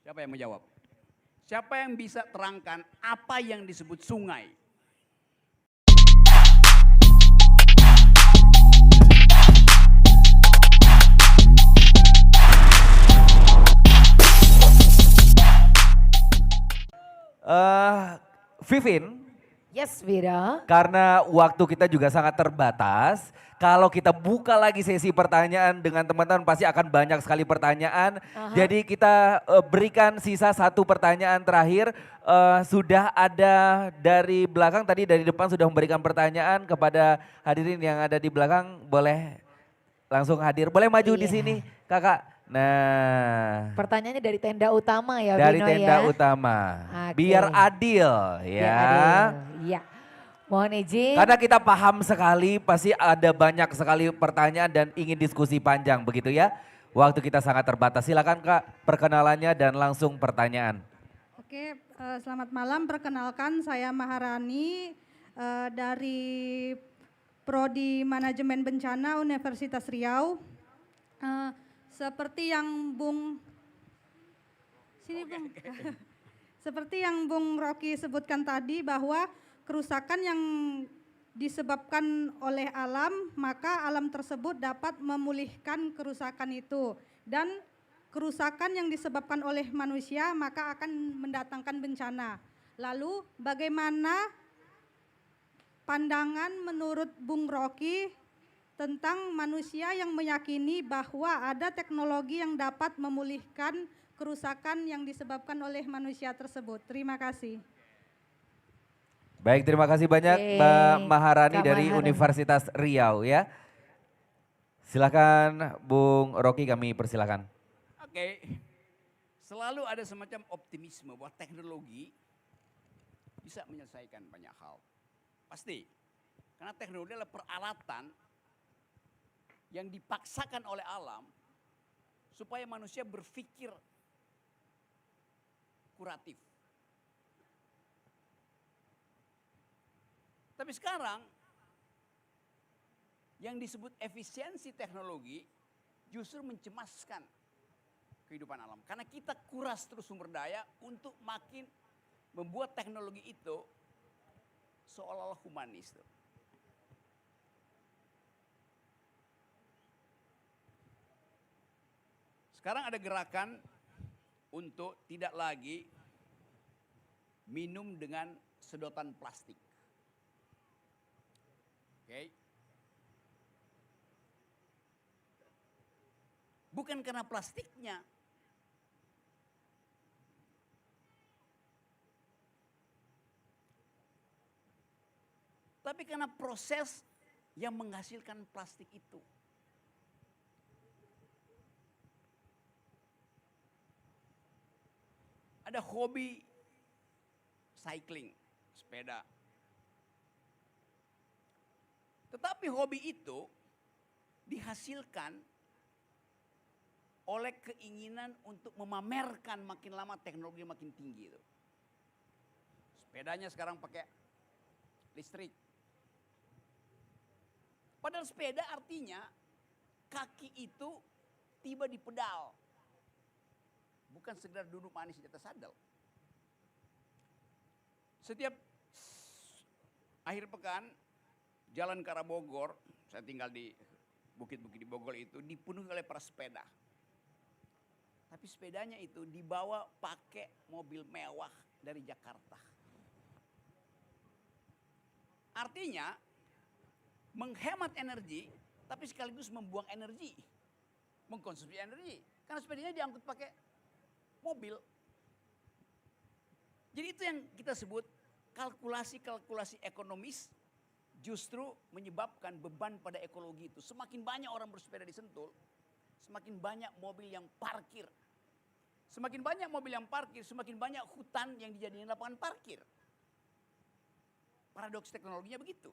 Siapa yang menjawab? Siapa yang bisa terangkan apa yang disebut sungai? Vivin, Yes, Vira. karena waktu kita juga sangat terbatas, kalau kita buka lagi sesi pertanyaan dengan teman-teman pasti akan banyak sekali pertanyaan. Jadi kita berikan sisa satu pertanyaan terakhir. Sudah ada dari belakang, tadi dari depan sudah memberikan pertanyaan kepada hadirin yang ada di belakang. Boleh langsung hadir, boleh maju di Iya. sini kakak. Nah, Pertanyaannya dari tenda utama ya, dari Vino tenda ya. utama, Oke. biar adil Biar ya. adil. Iya. Mohon izin. Karena kita paham sekali pasti ada banyak sekali pertanyaan dan ingin diskusi panjang begitu ya. Waktu kita sangat terbatas. Silakan Kak perkenalannya dan langsung pertanyaan. Oke, selamat malam. Perkenalkan saya Maharani dari Prodi Manajemen Bencana Universitas Riau. Seperti yang seperti yang Bung Rocky sebutkan tadi bahwa kerusakan yang disebabkan oleh alam, maka alam tersebut dapat memulihkan kerusakan itu. Dan kerusakan yang disebabkan oleh manusia maka akan mendatangkan bencana. Lalu bagaimana pandangan menurut Bung Rocky tentang manusia yang meyakini bahwa ada teknologi yang dapat memulihkan kerusakan yang disebabkan oleh manusia tersebut. Terima kasih. Baik, terima kasih banyak Oke, Mbak Maharani Kak dari Maharani. Universitas Riau ya. Silakan Bung Rocky, kami persilakan. Oke, selalu ada semacam optimisme bahwa teknologi bisa menyelesaikan banyak hal. Pasti, karena teknologi adalah peralatan yang dipaksakan oleh alam supaya manusia berpikir kuratif. Tapi sekarang yang disebut efisiensi teknologi justru mencemaskan kehidupan alam. Karena kita kuras terus sumber daya untuk makin membuat teknologi itu seolah-olah humanis. Sekarang ada gerakan untuk tidak lagi minum dengan sedotan plastik. Oke. Bukan karena plastiknya. Tapi karena proses yang menghasilkan plastik itu. Ada hobi cycling, sepeda. Tetapi hobi itu dihasilkan oleh keinginan untuk memamerkan makin lama teknologi makin tinggi itu. Sepedanya sekarang pakai listrik. Padahal sepeda artinya kaki itu tiba di pedal. Bukan sekedar duduk manis di atas sadel. Setiap akhir pekan jalan ke arah Bogor, saya tinggal di bukit-bukit di Bogor itu dipenuhi oleh para sepeda. Tapi sepedanya itu dibawa pakai mobil mewah dari Jakarta. Artinya menghemat energi tapi sekaligus membuang energi. Mengkonsumsi energi. Karena sepedanya diangkut pakai mobil. Jadi itu yang kita sebut kalkulasi-kalkulasi ekonomis justru menyebabkan beban pada ekologi itu. Semakin banyak orang bersepeda di Sentul, semakin banyak mobil yang parkir. Semakin banyak mobil yang parkir, semakin banyak hutan yang dijadikan lapangan parkir. Paradoks teknologinya begitu.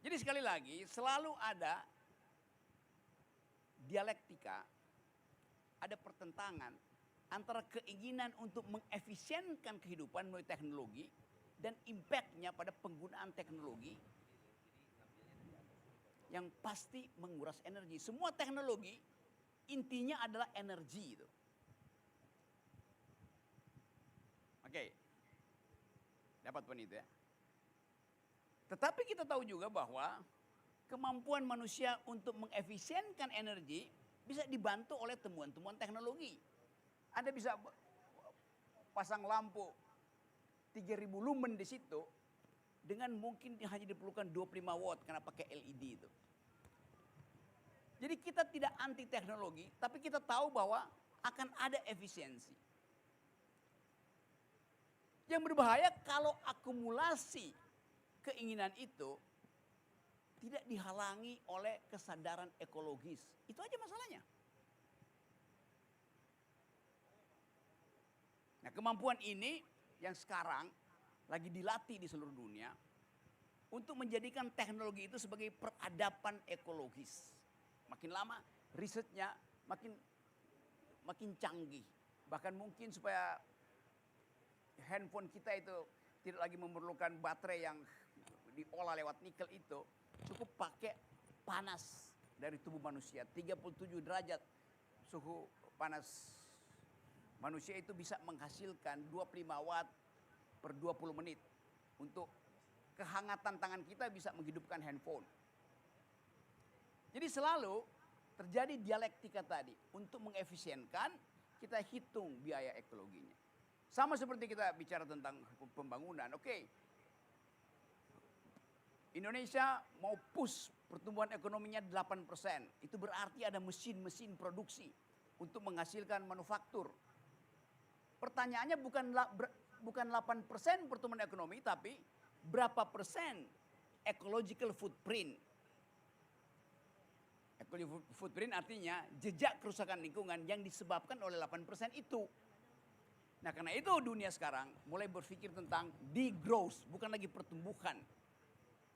Jadi sekali lagi selalu ada dialektika, ada pertentangan antara keinginan untuk mengefisienkan kehidupan melalui teknologi dan impact-nya pada penggunaan teknologi yang pasti menguras energi. Semua teknologi intinya adalah energi itu. Oke. Dapat poin itu ya. Tetapi kita tahu juga bahwa kemampuan manusia untuk mengefisienkan energi bisa dibantu oleh temuan-temuan teknologi. Anda bisa pasang lampu 3000 lumen di situ dengan mungkin hanya diperlukan 25 watt karena pakai LED itu. Jadi kita tidak anti teknologi, tapi kita tahu bahwa akan ada efisiensi. Yang berbahaya kalau akumulasi keinginan itu tidak dihalangi oleh kesadaran ekologis. Itu aja masalahnya. Nah, kemampuan ini yang sekarang lagi dilatih di seluruh dunia untuk menjadikan teknologi itu sebagai peradaban ekologis. Makin lama risetnya makin canggih. Bahkan mungkin supaya handphone kita itu tidak lagi memerlukan baterai yang diolah lewat nikel itu, cukup pakai panas dari tubuh manusia. 37 derajat suhu panas manusia itu bisa menghasilkan 25 watt per 20 menit. Untuk kehangatan tangan kita bisa menghidupkan handphone. Jadi selalu terjadi dialektika tadi. Untuk mengefisienkan, kita hitung biaya ekologinya. Sama seperti kita bicara tentang pembangunan. Oke, Indonesia mau push pertumbuhan ekonominya 8%. Itu berarti ada mesin-mesin produksi untuk menghasilkan manufaktur. Pertanyaannya bukan 8% pertumbuhan ekonomi, tapi berapa persen ecological footprint. Ecological footprint artinya jejak kerusakan lingkungan yang disebabkan oleh 8% itu. Nah, karena itu dunia sekarang mulai berpikir tentang degrowth, bukan lagi pertumbuhan,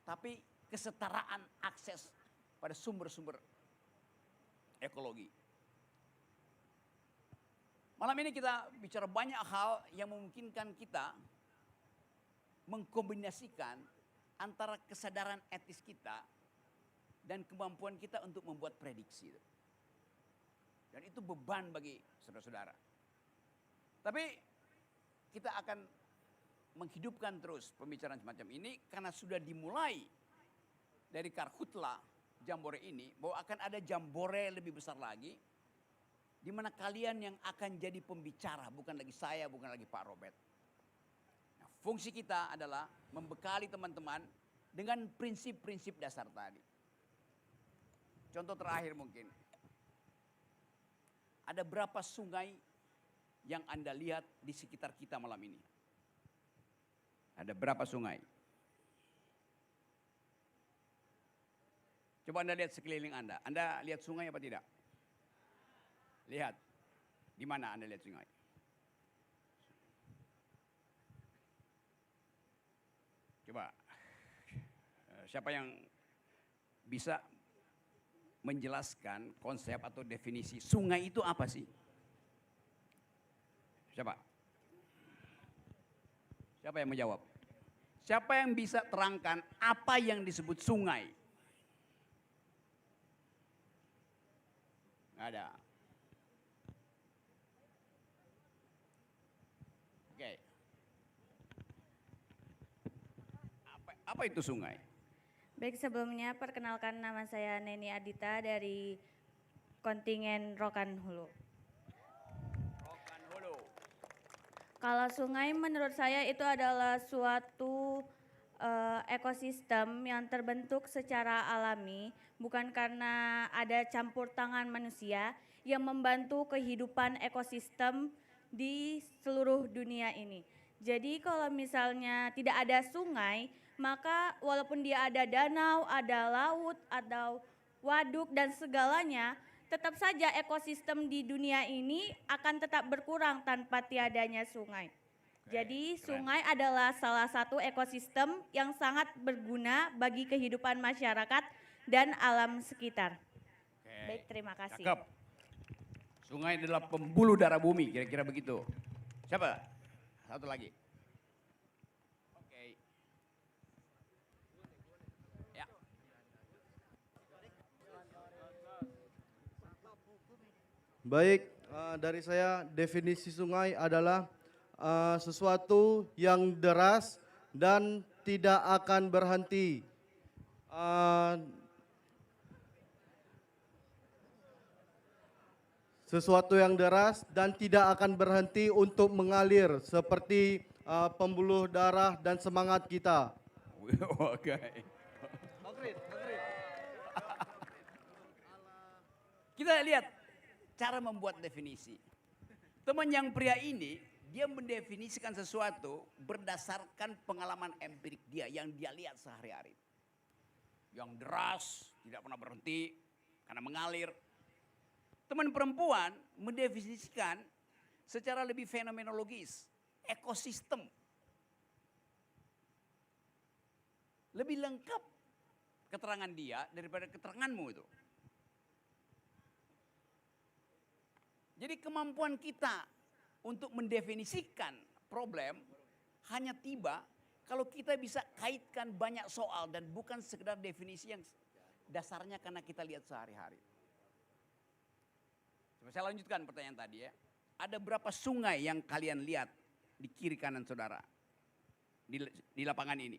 tapi kesetaraan akses pada sumber-sumber ekologi. Malam ini kita bicara banyak hal yang memungkinkan kita mengkombinasikan antara kesadaran etis kita dan kemampuan kita untuk membuat prediksi. Dan itu beban bagi saudara-saudara. Tapi kita akan menghidupkan terus pembicaraan semacam ini karena sudah dimulai dari Karhutla Jambore ini bahwa akan ada Jambore lebih besar lagi di mana kalian yang akan jadi pembicara, bukan lagi saya, bukan lagi Pak Robert. Nah, fungsi kita adalah membekali teman-teman dengan prinsip-prinsip dasar tadi. Contoh terakhir mungkin. Ada berapa sungai yang Anda lihat di sekitar kita malam ini? Ada berapa sungai? Coba Anda lihat sekeliling Anda. Anda lihat sungai apa tidak? Lihat. Di mana Anda lihat sungai? Coba. Siapa yang bisa menjelaskan konsep atau definisi sungai itu apa sih? Siapa? Siapa yang menjawab? Siapa yang bisa terangkan apa yang disebut sungai? Nggak ada. Oke. Apa itu sungai? Baik, sebelumnya perkenalkan nama saya Neni Adita dari kontingen Rokan Hulu. Rokan Hulu. Kalau sungai menurut saya itu adalah suatu ekosistem yang terbentuk secara alami, bukan karena ada campur tangan manusia yang membantu kehidupan ekosistem di seluruh dunia ini. Jadi kalau misalnya tidak ada sungai, maka walaupun dia ada danau, ada laut, ada waduk dan segalanya, tetap saja ekosistem di dunia ini akan tetap berkurang tanpa tiadanya sungai. Jadi sungai adalah salah satu ekosistem yang sangat berguna bagi kehidupan masyarakat dan alam sekitar. Baik, terima kasih. Cakep. Sungai adalah pembuluh darah bumi, kira-kira begitu. Siapa? Satu lagi. Oke. Ya. Baik, dari saya definisi sungai adalah sesuatu yang deras dan tidak akan berhenti. Sesuatu yang deras dan tidak akan berhenti untuk mengalir seperti pembuluh darah dan semangat kita. Oke. Kita lihat cara membuat definisi. Teman yang pria ini, dia mendefinisikan sesuatu berdasarkan pengalaman empirik dia yang dia lihat sehari-hari. Yang deras, tidak pernah berhenti karena mengalir. Teman perempuan mendefinisikan secara lebih fenomenologis, ekosistem. Lebih lengkap keterangan dia daripada keteranganmu itu. Jadi kemampuan kita untuk mendefinisikan problem hanya tiba kalau kita bisa kaitkan banyak soal dan bukan sekedar definisi yang dasarnya karena kita lihat sehari-hari. Saya lanjutkan pertanyaan tadi ya. Ada berapa sungai yang kalian lihat di kiri kanan saudara? Di lapangan ini.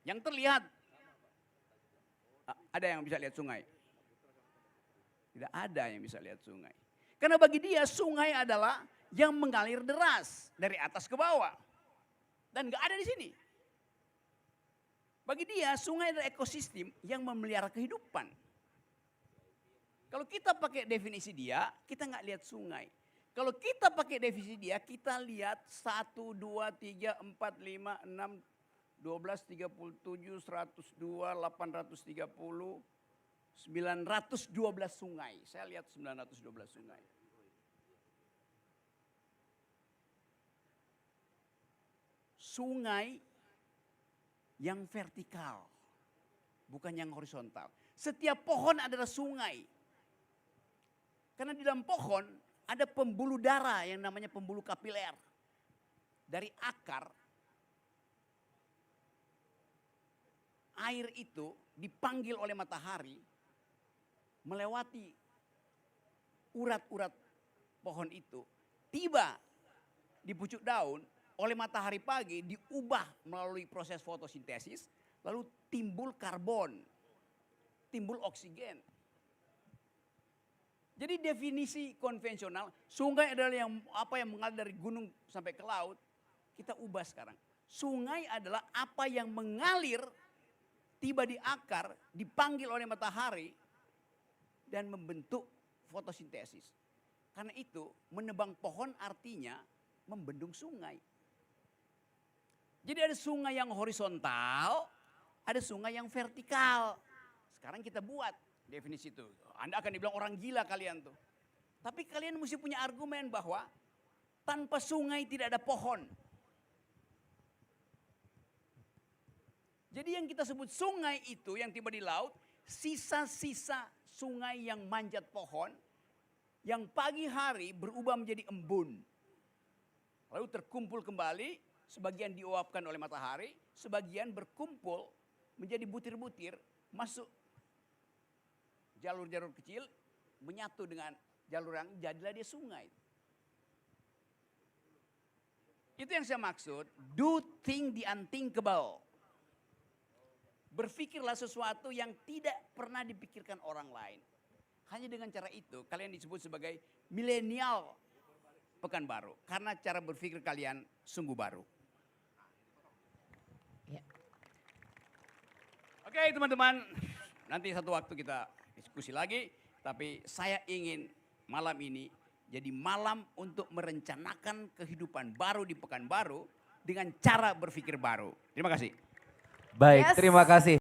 Yang terlihat. Ada yang bisa lihat sungai? Tidak ada yang bisa lihat sungai. Karena bagi dia sungai adalah yang mengalir deras dari atas ke bawah. Dan gak ada di sini. Bagi dia sungai adalah ekosistem yang memelihara kehidupan. Kalau kita pakai definisi dia, kita nggak lihat sungai. Kalau kita pakai definisi dia, kita lihat 1, 2, 3, 4, 5, 6, 12, 37, 102, 830, 912 sungai. Saya lihat 912 sungai. Sungai yang vertikal, bukan yang horizontal. Setiap pohon adalah sungai. Karena di dalam pohon ada pembuluh darah yang namanya pembuluh kapiler. Dari akar, air itu dipanggil oleh matahari, melewati urat-urat pohon itu, tiba di pucuk daun, oleh matahari pagi diubah melalui proses fotosintesis, lalu timbul karbon, timbul oksigen. Jadi definisi konvensional, sungai adalah yang mengalir dari gunung sampai ke laut, kita ubah sekarang. Sungai adalah apa yang mengalir, tiba di akar, dipanggil oleh matahari, dan membentuk fotosintesis. Karena itu menebang pohon artinya membendung sungai. Jadi ada sungai yang horizontal, ada sungai yang vertikal. Sekarang kita buat definisi itu. Anda akan dibilang orang gila kalian tuh. Tapi kalian mesti punya argumen bahwa tanpa sungai tidak ada pohon. Jadi yang kita sebut sungai itu yang tiba di laut, sisa-sisa sungai yang manjat pohon, yang pagi hari berubah menjadi embun. Lalu terkumpul kembali, sebagian diuapkan oleh matahari, sebagian berkumpul menjadi butir-butir, masuk jalur-jalur kecil, menyatu dengan jalur yang jadilah dia sungai. Itu yang saya maksud, do think the unthinkable. Berpikirlah sesuatu yang tidak pernah dipikirkan orang lain. Hanya dengan cara itu kalian disebut sebagai milenial Pekanbaru. Karena cara berpikir kalian sungguh baru. Ya. Oke teman-teman, nanti satu waktu kita diskusi lagi. Tapi saya ingin malam ini jadi malam untuk merencanakan kehidupan baru di Pekanbaru dengan cara berpikir baru. Terima kasih. Baik, Yes. terima kasih.